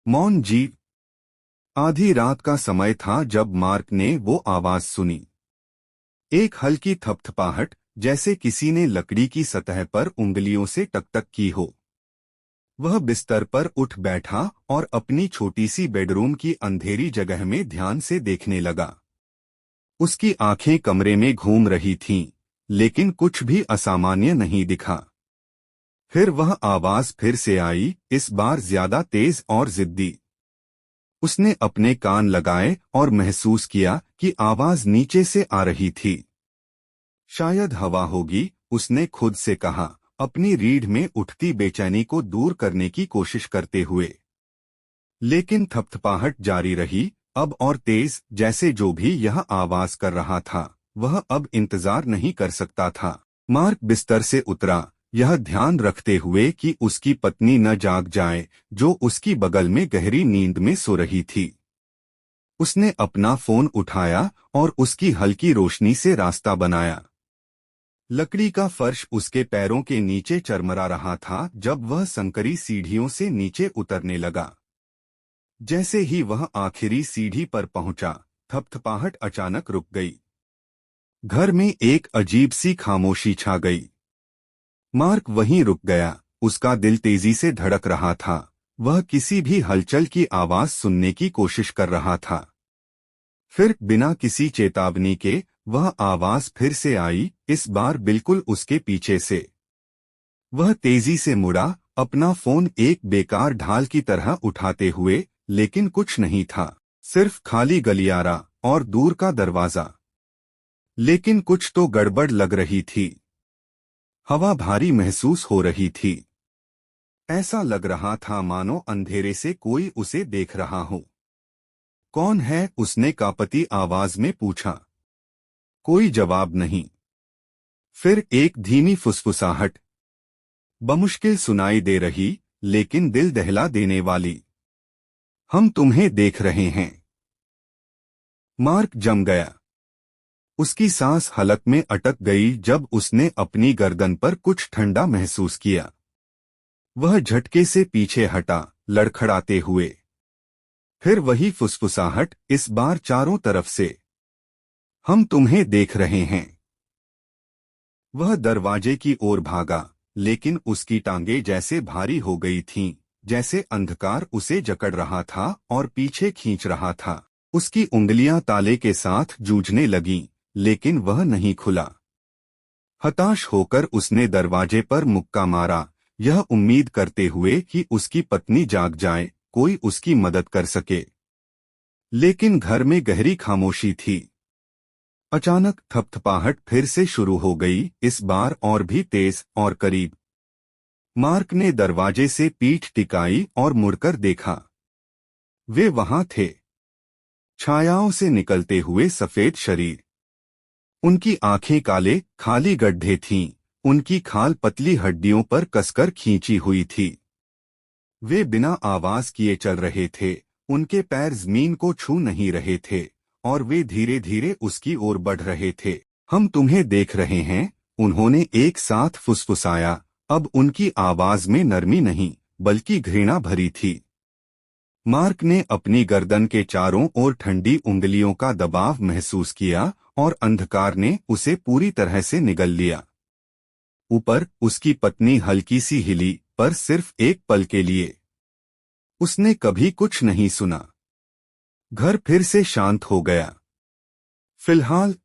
मौन जीव। आधी रात का समय था जब मार्क ने वो आवाज सुनी। एक हल्की थपथपाहट, जैसे किसी ने लकड़ी की सतह पर उंगलियों से टकटक की हो। वह बिस्तर पर उठ बैठा और अपनी छोटी सी बेडरूम की अंधेरी जगह में ध्यान से देखने लगा। उसकी आंखें कमरे में घूम रही थीं, लेकिन कुछ भी असामान्य नहीं दिखा। फिर वह आवाज फिर से आई, इस बार ज्यादा तेज और जिद्दी। उसने अपने कान लगाए और महसूस किया कि आवाज नीचे से आ रही थी। शायद हवा होगी, उसने खुद से कहा, अपनी रीढ़ में उठती बेचैनी को दूर करने की कोशिश करते हुए। लेकिन थपथपाहट जारी रही, अब और तेज, जैसे जो भी यह आवाज कर रहा था वह अब इंतजार नहीं कर सकता था। मार्क बिस्तर से उतरा, यह ध्यान रखते हुए कि उसकी पत्नी न जाग जाए, जो उसकी बगल में गहरी नींद में सो रही थी। उसने अपना फोन उठाया और उसकी हल्की रोशनी से रास्ता बनाया। लकड़ी का फर्श उसके पैरों के नीचे चरमरा रहा था जब वह संकरी सीढ़ियों से नीचे उतरने लगा। जैसे ही वह आखिरी सीढ़ी पर पहुंचा, थपथपाहट अचानक रुक गई। घर में एक अजीब सी खामोशी छा गई। मार्क वहीं रुक गया, उसका दिल तेजी से धड़क रहा था। वह किसी भी हलचल की आवाज सुनने की कोशिश कर रहा था। फिर बिना किसी चेतावनी के वह आवाज फिर से आई, इस बार बिल्कुल उसके पीछे से। वह तेजी से मुड़ा, अपना फोन एक बेकार ढाल की तरह उठाते हुए, लेकिन कुछ नहीं था, सिर्फ खाली गलियारा और दूर का दरवाजा। लेकिन कुछ तो गड़बड़ लग रही थी। हवा भारी महसूस हो रही थी। ऐसा लग रहा था मानो अंधेरे से कोई उसे देख रहा हो। कौन है? उसने कांपती आवाज में पूछा। कोई जवाब नहीं। फिर एक धीमी फुसफुसाहट, बमुश्किल सुनाई दे रही, लेकिन दिल दहला देने वाली। हम तुम्हें देख रहे हैं। मार्क जम गया। उसकी सांस हलक में अटक गई जब उसने अपनी गर्दन पर कुछ ठंडा महसूस किया। वह झटके से पीछे हटा, लड़खड़ाते हुए। फिर वही फुसफुसाहट, इस बार चारों तरफ से। हम तुम्हें देख रहे हैं। वह दरवाजे की ओर भागा, लेकिन उसकी टांगें जैसे भारी हो गई थीं, जैसे अंधकार उसे जकड़ रहा था और पीछे खींच रहा था। उसकी उंगलियां ताले के साथ जूझने लगीं, लेकिन वह नहीं खुला। हताश होकर उसने दरवाजे पर मुक्का मारा, यह उम्मीद करते हुए कि उसकी पत्नी जाग जाए, कोई उसकी मदद कर सके। लेकिन घर में गहरी खामोशी थी। अचानक थपथपाहट फिर से शुरू हो गई, इस बार और भी तेज और करीब। मार्क ने दरवाजे से पीठ टिकाई और मुड़कर देखा। वे वहां थे, छायाओं से निकलते हुए सफेद शरीर। उनकी आंखें काले खाली गड्ढे थीं, उनकी खाल पतली हड्डियों पर कसकर खींची हुई थी। वे बिना आवाज किए चल रहे थे, उनके पैर जमीन को छू नहीं रहे थे, और वे धीरे धीरे उसकी ओर बढ़ रहे थे। हम तुम्हें देख रहे हैं, उन्होंने एक साथ फुसफुसाया। अब उनकी आवाज में नरमी नहीं, बल्कि घृणा भरी थी। मार्क ने अपनी गर्दन के चारों ओर ठंडी उंगलियों का दबाव महसूस किया, और अंधकार ने उसे पूरी तरह से निगल लिया। ऊपर उसकी पत्नी हल्की सी हिली, पर सिर्फ एक पल के लिए। उसने कभी कुछ नहीं सुना। घर फिर से शांत हो गया। फिलहाल